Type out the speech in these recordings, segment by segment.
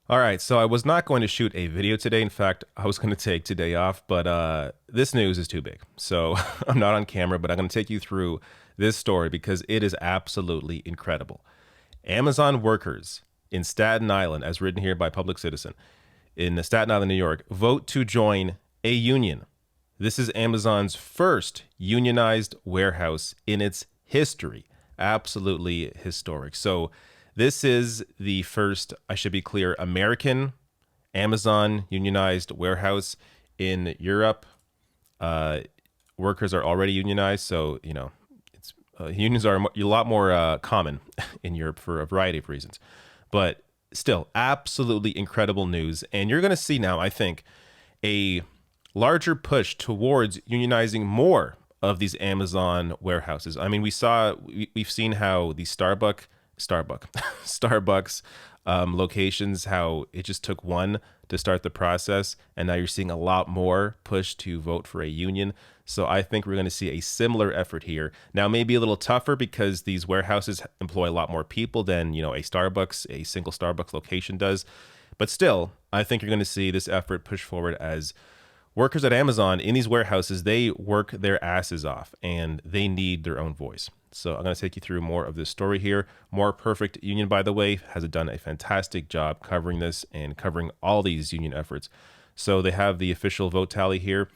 All right, so I was not going to shoot a video today. In fact, I was going to take today off, but this news is too big. So I'm not on camera, but I'm going to take you through this story because it is absolutely incredible. Amazon workers in Staten Island, as written here by Public Citizen, in Staten Island, New York, vote to join a union. This is Amazon's first unionized warehouse in its history. Absolutely historic. So this is the first, I should be clear, American Amazon unionized warehouse in Europe. Workers are already unionized, so it's unions are a lot more common in Europe for a variety of reasons. But still, absolutely incredible news, and you're going to see now, I think, a larger push towards unionizing more of these Amazon warehouses. I mean, we've seen how the Starbucks locations, how it just took one to start the process, and now you're seeing a lot more push to vote for a union. So I think we're going to see a similar effort here. Now, maybe a little tougher because these warehouses employ a lot more people than a single Starbucks location does. But still, I think you're going to see this effort push forward as workers at Amazon in these warehouses, they work their asses off and they need their own voice. So I'm going to take you through more of this story here. More Perfect Union, by the way, has done a fantastic job covering this and covering all these union efforts. So they have the official vote tally here.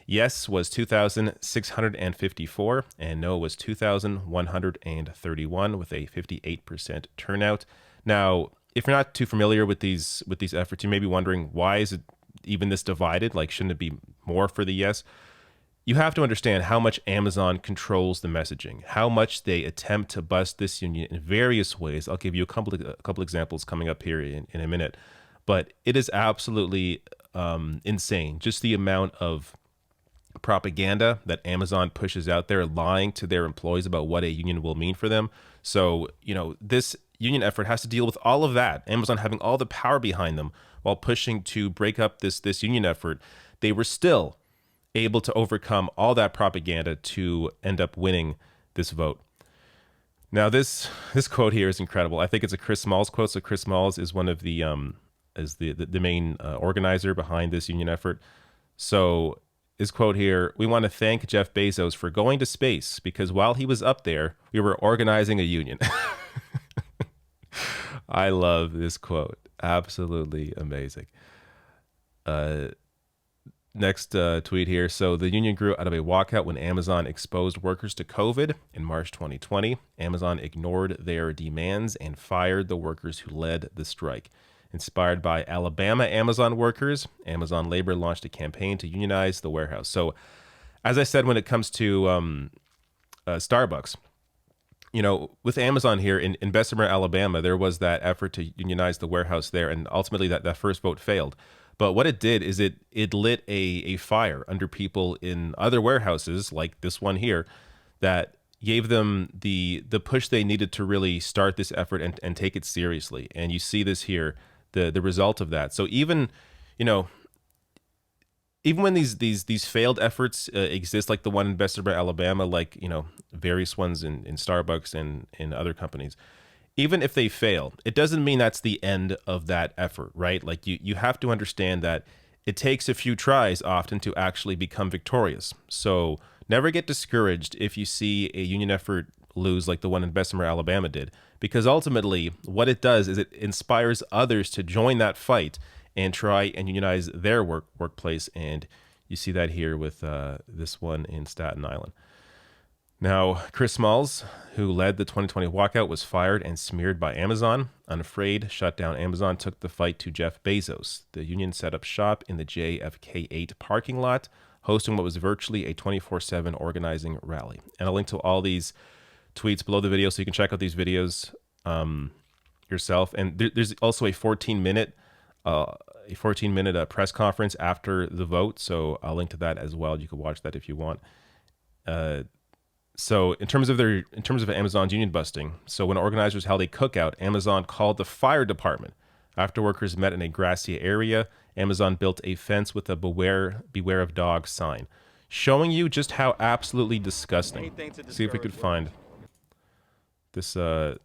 Yes was 2,654 and no was 2,131 with a 58% turnout. Now, if you're not too familiar with these efforts, you may be wondering, why is it even this divided? Like, shouldn't it be more for the yes? You have to understand how much Amazon controls the messaging, how much they attempt to bust this union in various ways. I'll give you a couple examples coming up here in a minute, but it is absolutely insane. Just the amount of propaganda that Amazon pushes out there, lying to their employees about what a union will mean for them. So, this union effort has to deal with all of that. Amazon having all the power behind them while pushing to break up this union effort. They were still able to overcome all that propaganda to end up winning this vote. Now, this quote here is incredible. I think it's a Chris Smalls quote. So Chris Smalls is one of the main organizer behind this union effort. So his quote here: "We want to thank Jeff Bezos for going to space because while he was up there, we were organizing a union." I love this quote. Absolutely amazing. Next tweet here. So the union grew out of a walkout when Amazon exposed workers to COVID in March 2020. Amazon ignored their demands and fired the workers who led the strike. Inspired by Alabama Amazon workers, Amazon Labor launched a campaign to unionize the warehouse. So, as I said, when it comes to Starbucks, with Amazon here in Bessemer, Alabama, there was that effort to unionize the warehouse there, and ultimately that first vote failed. But what it did is it lit a fire under people in other warehouses, like this one here, that gave them the push they needed to really start this effort and take it seriously. And you see this here, the result of that. So even when these failed efforts exist, like the one in Bessemer, Alabama, like various ones in Starbucks and in other companies, even if they fail, it doesn't mean that's the end of that effort, right? Like you have to understand that it takes a few tries often to actually become victorious. So never get discouraged if you see a union effort lose like the one in Bessemer, Alabama did, because ultimately what it does is it inspires others to join that fight and try and unionize their workplace. And you see that here with this one in Staten Island. Now, Chris Smalls, who led the 2020 walkout, was fired and smeared by Amazon. Unafraid, shut down Amazon took the fight to Jeff Bezos. The union set up shop in the JFK8 parking lot, hosting what was virtually a 24/7 organizing rally. And I'll link to all these tweets below the video so you can check out these videos yourself. And there's also a 14-minute press conference after the vote, so I'll link to that as well. You can watch that if you want. So in terms of Amazon's union busting, so when organizers held a cookout, Amazon called the fire department. After workers met in a grassy area, Amazon built a fence with a beware of dogs sign, showing you just how absolutely disgusting. See if we could find this. I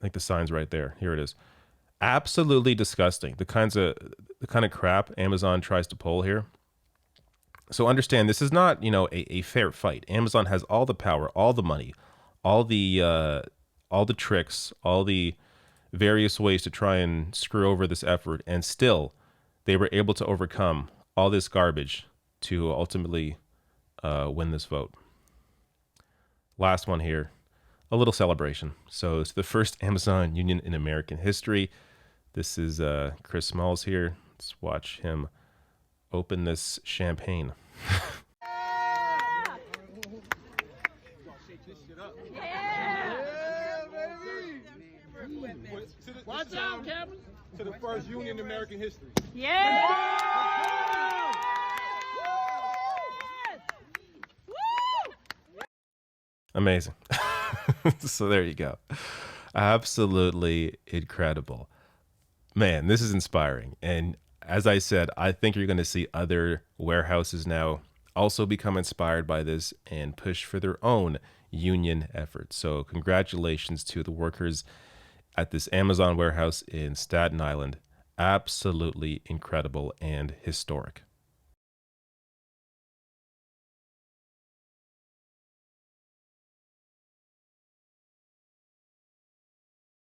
think the sign's right there. Here it is. Absolutely disgusting. The kind of crap Amazon tries to pull here. So understand, this is not, a fair fight. Amazon has all the power, all the money, all the tricks, all the various ways to try and screw over this effort, and still they were able to overcome all this garbage to ultimately win this vote. Last one here, a little celebration. So it's the first Amazon union in American history. This is Chris Smalls here. Let's watch him open this champagne. Watch out, Captain. To the first union in American history. Yeah! Amazing. So there you go. Absolutely incredible. Man, this is inspiring. And as I said, I think you're going to see other warehouses now also become inspired by this and push for their own union efforts. So congratulations to the workers at this Amazon warehouse in Staten Island. Absolutely incredible and historic.